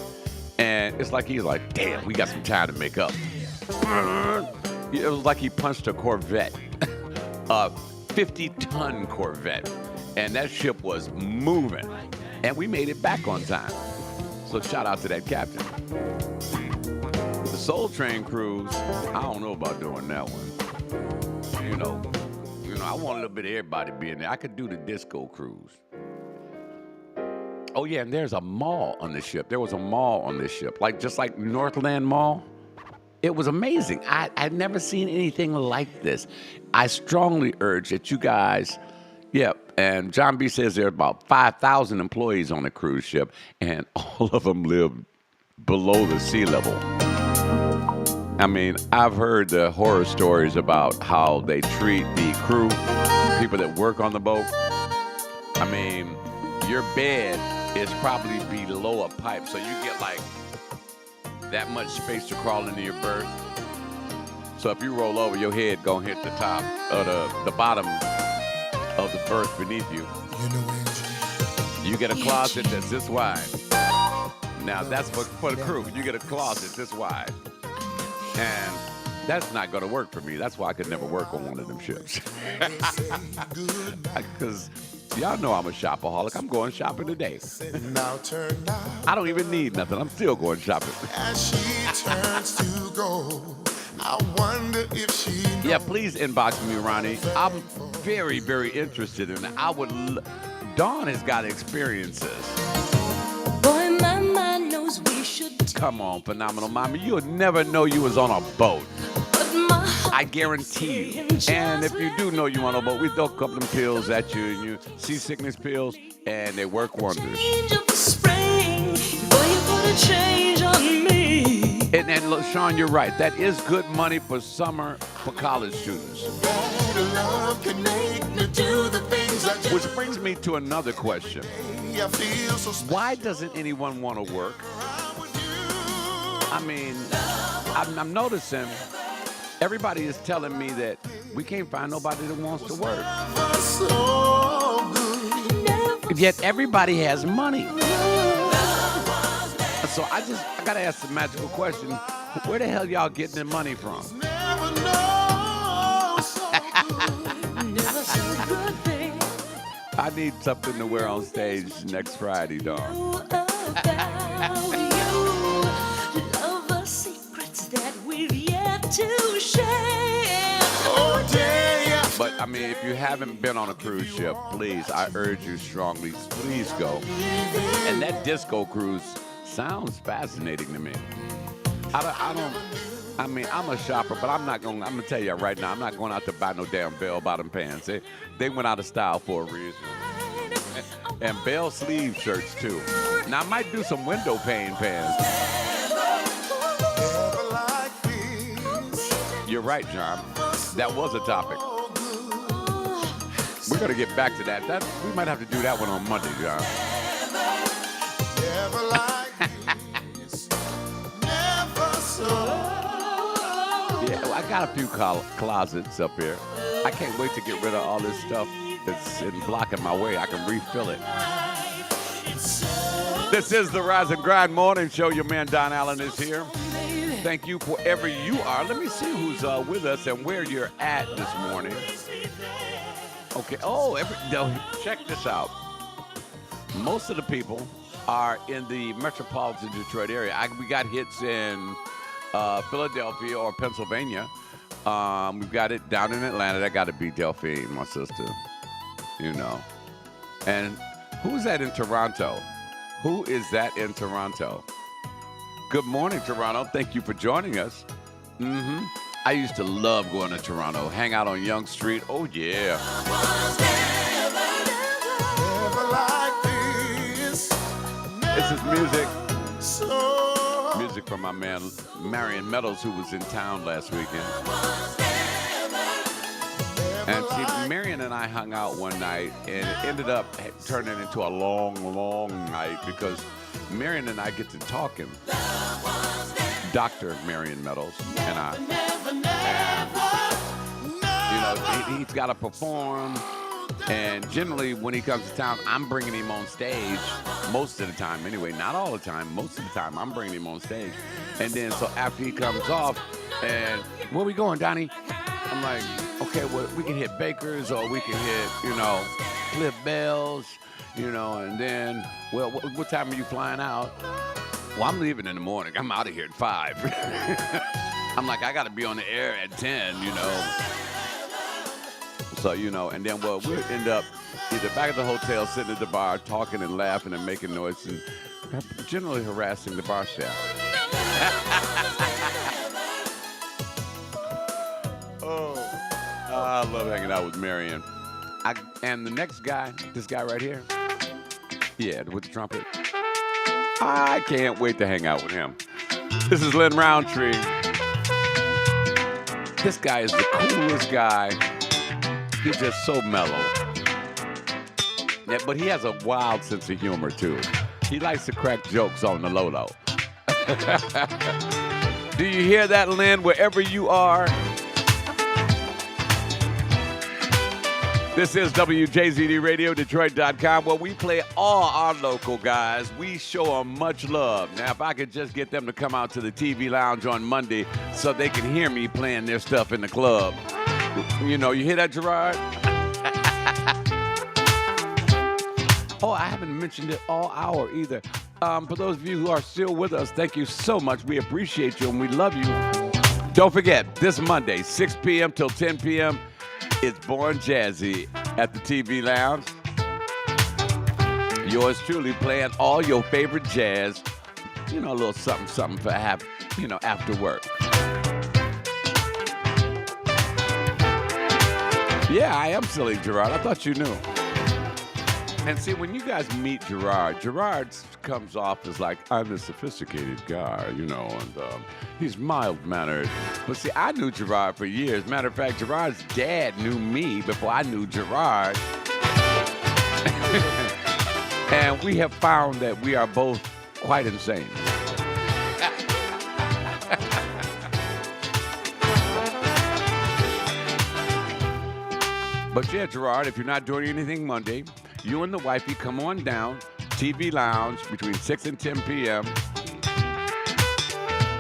And it's like he's like, damn, we got some time to make up. It was like he punched a Corvette, a 50-ton Corvette, and that ship was moving, and we made it back on time. So shout out to that captain. The Soul Train cruise, I don't know about doing that one. You know, I want a little bit of everybody being there. I could do the disco cruise. Oh yeah, and there's a mall on this ship. There was a mall on this ship, just like Northland Mall. It was amazing. I'd never seen anything like this. I strongly urge that you guys, and John B. says there are about 5,000 employees on the cruise ship, and all of them live below the sea level. I mean, I've heard the horror stories about how they treat the crew, people that work on the boat. I mean, your bed is probably below a pipe, so you get like that much space to crawl into your berth. So if you roll over, your head gonna hit the top or the bottom of the berth beneath you. You get a closet that's this wide. Now that's for the crew. You get a closet this wide. And that's not gonna work for me. That's why I could never work on one of them ships. Because y'all know I'm a shopaholic. I'm going shopping today. I don't even need nothing. I'm still going shopping. As she turns to go, I wonder if she knows. Yeah, please inbox me, Ronnie. I'm very, very interested in it. Dawn has got experiences. Boy, my mind knows we should. Come on, Phenomenal Mama. You'll never know you was on a boat. But my heart I guarantee you. And if you do know you on a boat, we throw a couple of them pills at you, and you seasickness pills, and they work wonders. change of the spring. Boy, you put a change on me. And look, Sean, you're right. That is good money for summer for college students. Love can make me do the things I do. Which brings me to another question. I feel so Why doesn't anyone want to work? I mean, I'm noticing everybody is telling me that we can't find nobody that wants to work. so good. Yet everybody has money. So I got to ask the magical question. Where the hell y'all getting the money from? Never know so Never so good, babe. I need something to wear on stage next Friday, Dawn. About you, lover secrets that we've yet to share. Oh, yeah. But, I mean, if you haven't been on a cruise ship, please, I urge you strongly, please go. And that disco cruise sounds fascinating to me. I mean, I'm a shopper, but I'm going to tell you right now, I'm not going out to buy no damn bell-bottom pants. They went out of style for a reason. And bell sleeve shirts, too. Now, I might do some window pane pants. Never like this. You're right, John. That was a topic. We're going to get back to that. We might have to do that one on Monday, John. Never like this. Never so. Yeah, well, I got a few closets up here. I can't wait to get rid of all this stuff that's blocking my way. I can refill it. This is the Rise and Grind Morning Show. Your man Don Allen is here. Thank you wherever you are. Let me see who's with us and where you're at this morning. Okay. Check this out. Most of the people are in the metropolitan Detroit area. We got hits in Philadelphia or Pennsylvania. We've got it down in Atlanta. That got to be Delphine, my sister. You know. And who's that in Toronto? Who is that in Toronto? Good morning, Toronto. Thank you for joining us. I used to love going to Toronto. Hang out on Yonge Street. Oh, yeah. Never like this. This is music. So. Music from my man, Marion Meadows, who was in town last weekend. And see, Marion and I hung out one night, and it ended up turning into a long, long night because Marion and I get to talking. Dr. Marion Meadows and I. You know, he's got to perform, and generally when he comes to town, I'm bringing him on stage most of the time. Anyway, not all the time. Most of the time, I'm bringing him on stage. And then, so after he comes off, And where we going, Donnie? I'm like, okay, well, we can hit Baker's or we can hit, Cliff Bell's, and then, well, what time are you flying out? Well, I'm leaving in the morning. I'm out of here at 5. I'm like, I got to be on the air at 10, So, and then, well, we'll end up either back at the hotel, sitting at the bar, talking and laughing and making noise and generally harassing the bar staff. I love hanging out with Marion. And the next guy, this guy right here, yeah, with the trumpet, I can't wait to hang out with him. This is Lynn Roundtree. This guy is the coolest guy. He's just so mellow. Yeah, but he has a wild sense of humor, too. He likes to crack jokes on the low-low. Do you hear that, Lynn, wherever you are? This is WJZD Radio, Detroit.com, where we play all our local guys. We show them much love. Now, if I could just get them to come out to the TV lounge on Monday so they can hear me playing their stuff in the club. You hear that, Gerard? Oh, I haven't mentioned it all hour either. For those of you who are still with us, thank you so much. We appreciate you and we love you. Don't forget, this Monday, 6 p.m. till 10 p.m., it's Born Jazzy at the TV Lounge. Yours truly playing all your favorite jazz. A little something for after work. Yeah, I am silly, Gerard. I thought you knew. And see, when you guys meet Gerard comes off as like, I'm a sophisticated guy, and he's mild-mannered. But see, I knew Gerard for years. Matter of fact, Gerard's dad knew me before I knew Gerard. And we have found that we are both quite insane. But yeah, Gerard, if you're not doing anything Monday, you and the wifey come on down, TV Lounge, between 6 and 10 p.m.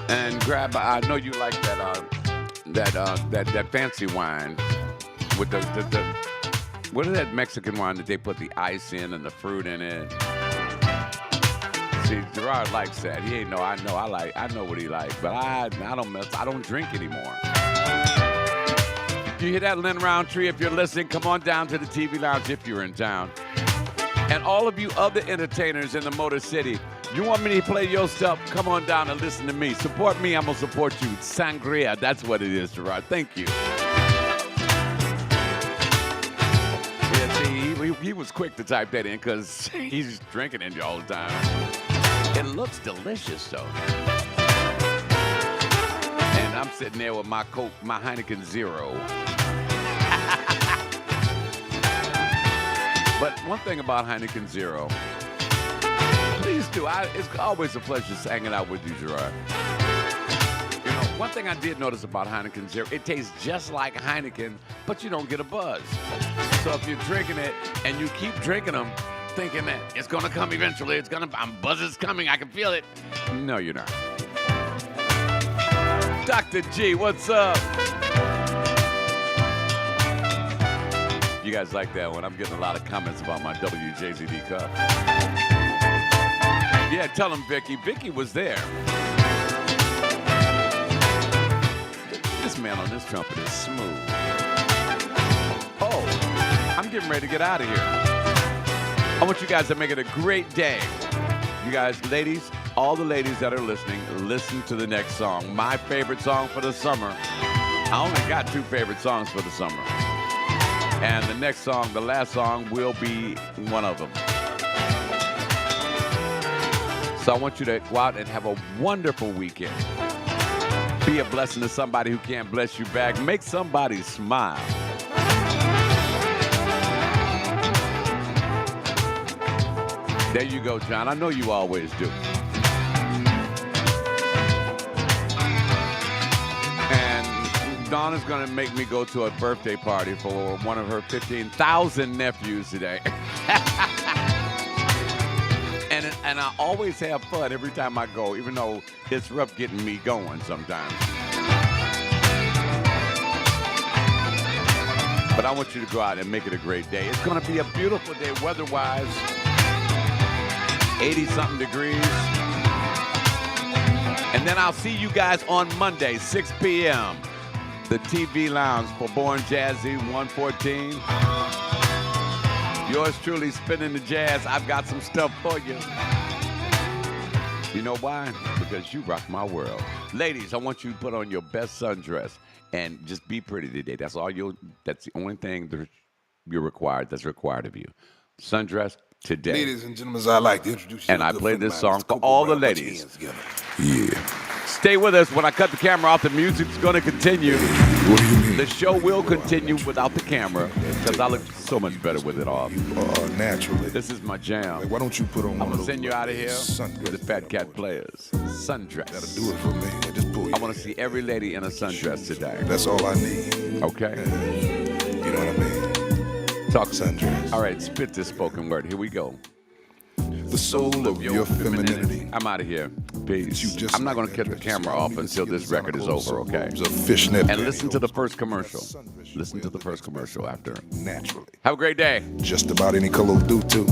and grab, I know you like that fancy wine with the what is that Mexican wine that they put the ice in and the fruit in it? See, Gerard likes that. He ain't know, I know what he likes, but I don't drink anymore. You hear that, Lynn Roundtree? If you're listening, come on down to the TV Lounge if you're in town. And all of you other entertainers in the Motor City, you want me to play your stuff? Come on down and listen to me. Support me, I'm going to support you. Sangria, that's what it is, Gerard. Thank you. Yeah, see, he was quick to type that in because he's drinking it all the time. It looks delicious, though. And I'm sitting there with my Coke, my Heineken Zero. But one thing about Heineken Zero, please do. It's always a pleasure hanging out with you, Gerard. One thing I did notice about Heineken Zero, it tastes just like Heineken, but you don't get a buzz. So if you're drinking it and you keep drinking them, thinking that it's going to come eventually, buzz is coming, I can feel it. No, you're not. Dr. G, what's up? You guys like that one? I'm getting a lot of comments about my WJZD cup. Yeah, tell them, Vicky. Vicky was there. This man on this trumpet is smooth. Oh, I'm getting ready to get out of here. I want you guys to make it a great day. You guys, ladies, all the ladies that are listening, listen to the next song. My favorite song for the summer. I only got 2 favorite songs for the summer. And the next song, the last song, will be one of them. So I want you to go out and have a wonderful weekend. Be a blessing to somebody who can't bless you back. Make somebody smile. There you go, John. I know you always do. Donna's going to make me go to a birthday party for one of her 15,000 nephews today. And I always have fun every time I go, even though it's rough getting me going sometimes. But I want you to go out and make it a great day. It's going to be a beautiful day weather-wise. 80-something degrees. And then I'll see you guys on Monday, 6 p.m. The TV Lounge for Born Jazzy 114. Yours truly spinning the jazz. I've got some stuff for you. You know why? Because you rock my world. Ladies, I want you to put on your best sundress and just be pretty today. That's all that's the only thing that's required of you. Sundress today. Ladies and gentlemen, I'd like to introduce you and to a I good play friend of this mine, song Mr. for Coco all the Brown. Put your ladies. hands together. Yeah. Stay with us. When I cut the camera off, the music's going to continue. What do you mean? The show will continue without the camera because I look so much better with it off. Naturally. This is my jam. Like, why don't you put on I'm one going of to those send you out of here sundress with the Fat Cat Players. Sundress. That'll do it for me. Just pull I want to see every lady in a sundress today. That's all I need. Okay? You know what I mean? Talk Sundress. All right, spit this spoken word. Here we go. The soul of your femininity. I'm out of here. Peace. You just I'm not going to cut the camera off until this record is over, okay? And listen to the first commercial. Listen to the first commercial after. Naturally. Have a great day. Just about any color will do too.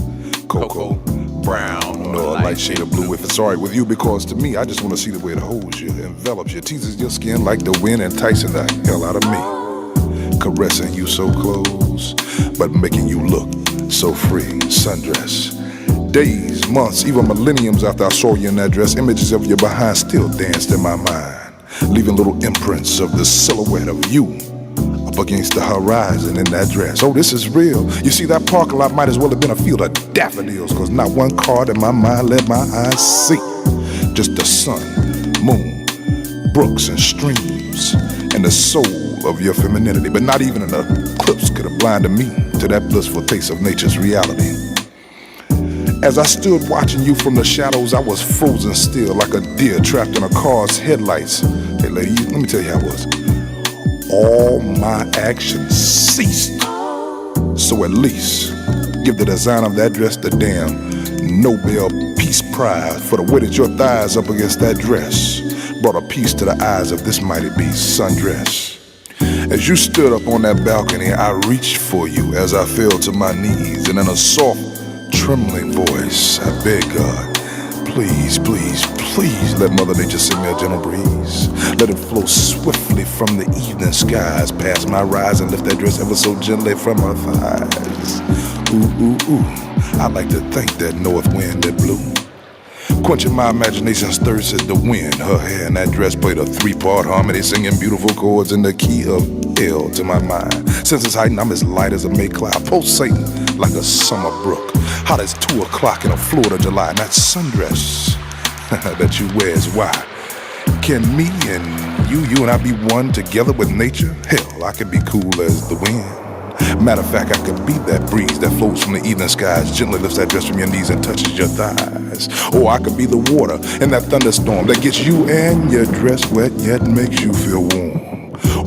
Cocoa, brown, or a light shade of blue if it's alright with you, because to me, I just want to see the way it holds you, envelops you, teases your skin like the wind, enticing the hell out of me. Caressing you so close, but making you look so free. Sundress. Days, months, even millenniums after I saw you in that dress, images of your behind still danced in my mind, leaving little imprints of the silhouette of you up against the horizon in that dress. Oh, this is real. You see, that parking lot might as well have been a field of daffodils, cause not one card in my mind let my eyes see. Just the sun, moon, brooks and streams, and the soul of your femininity. But not even an eclipse could have blinded me to that blissful taste of nature's reality. As I stood watching you from the shadows, I was frozen still like a deer trapped in a car's headlights. Hey lady, let me tell you how it was. All my actions ceased. So at least give the design of that dress the damn Nobel Peace Prize for the way that your thighs up against that dress brought a peace to the eyes of this mighty beast, Sundress. As you stood up on that balcony, I reached for you as I fell to my knees, and in a soft, trembling voice, I beg God, please, please, please let Mother Nature send me a gentle breeze. Let it flow swiftly from the evening skies past my rise and lift that dress ever so gently from her thighs. Ooh, ooh, ooh, I like to think that north wind that blew, quenching my imagination's thirst as the wind. Her hair in that dress played a three-part harmony, singing beautiful chords in the key of L to my mind. Senses heightened, I'm as light as a May cloud, pulsating like a summer brook, hot as 2 o'clock in a Florida July. And that sundress that you wear is why. Can me and you and I be one together with nature? Hell, I could be cool as the wind. Matter of fact, I could be that breeze that flows from the evening skies, gently lifts that dress from your knees and touches your thighs. Or I could be the water in that thunderstorm that gets you and your dress wet yet makes you feel warm.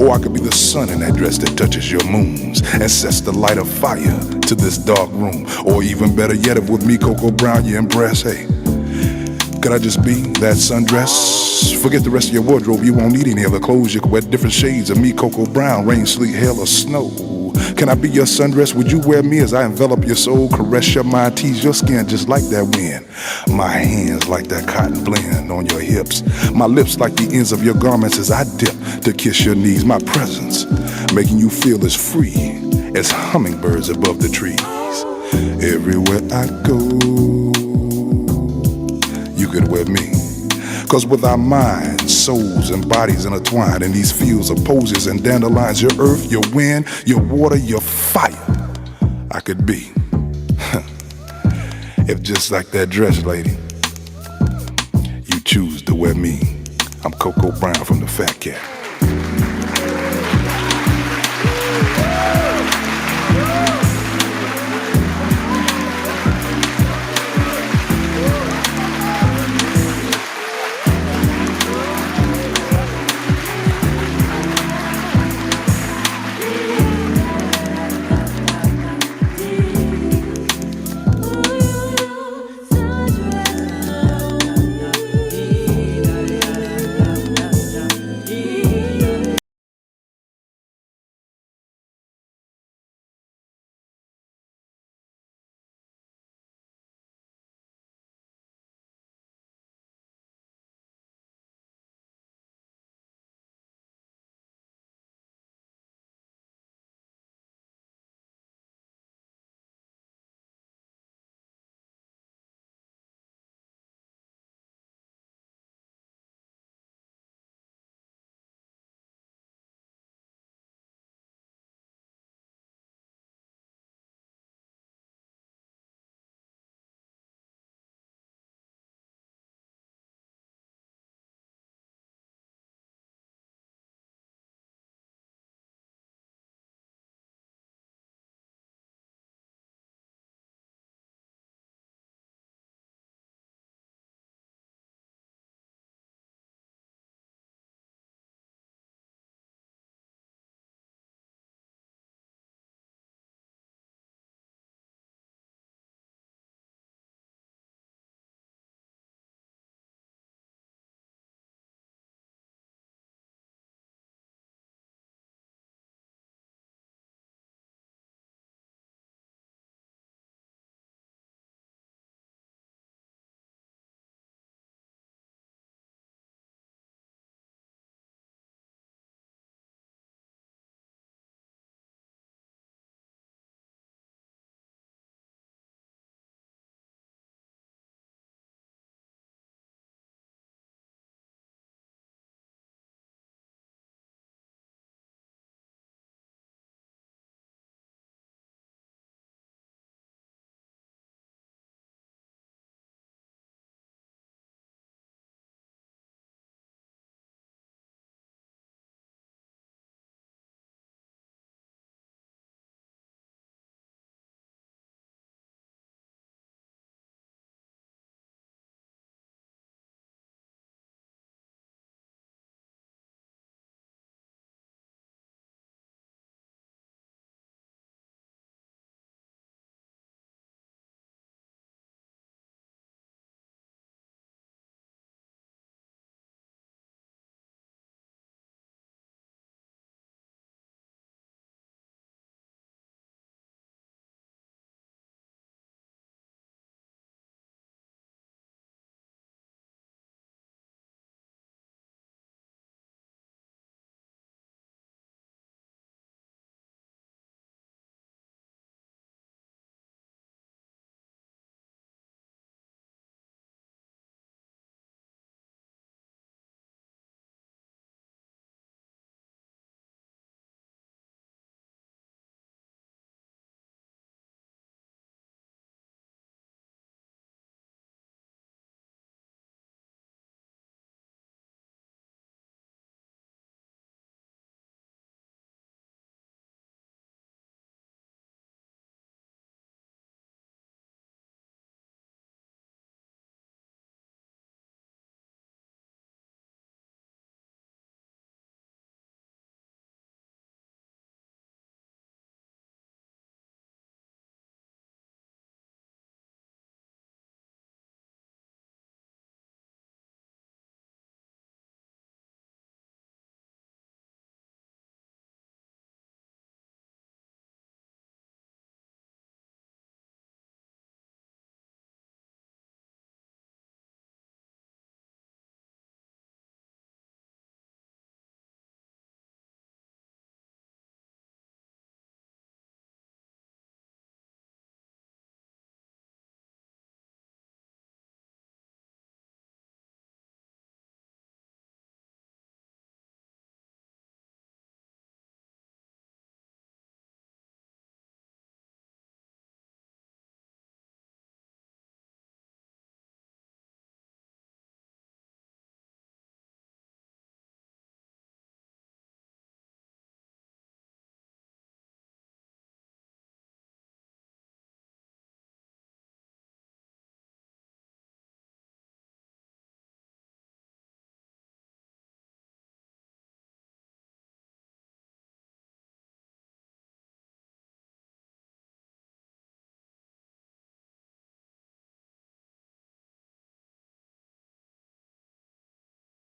Or I could be the sun in that dress that touches your moons and sets the light of fire to this dark room. Or even better yet, if with me, Coco Brown, you impress, hey, could I just be that sundress? Forget the rest of your wardrobe, you won't need any other clothes. You can wear different shades of me, Coco Brown, rain, sleet, hail, or snow. Can I be your sundress? Would you wear me as I envelop your soul, caress your mind, tease your skin just like that wind? My hands like that cotton blend on your hips, my lips like the ends of your garments as I dip to kiss your knees. My presence making you feel as free as hummingbirds above the trees. Everywhere I go, you could wear me. Cause with our minds, souls, and bodies intertwined in these fields of posies and dandelions, your earth, your wind, your water, your fire, I could be. If just like that dress, lady, you choose to wear me. I'm Coco Brown from the Fat Cat.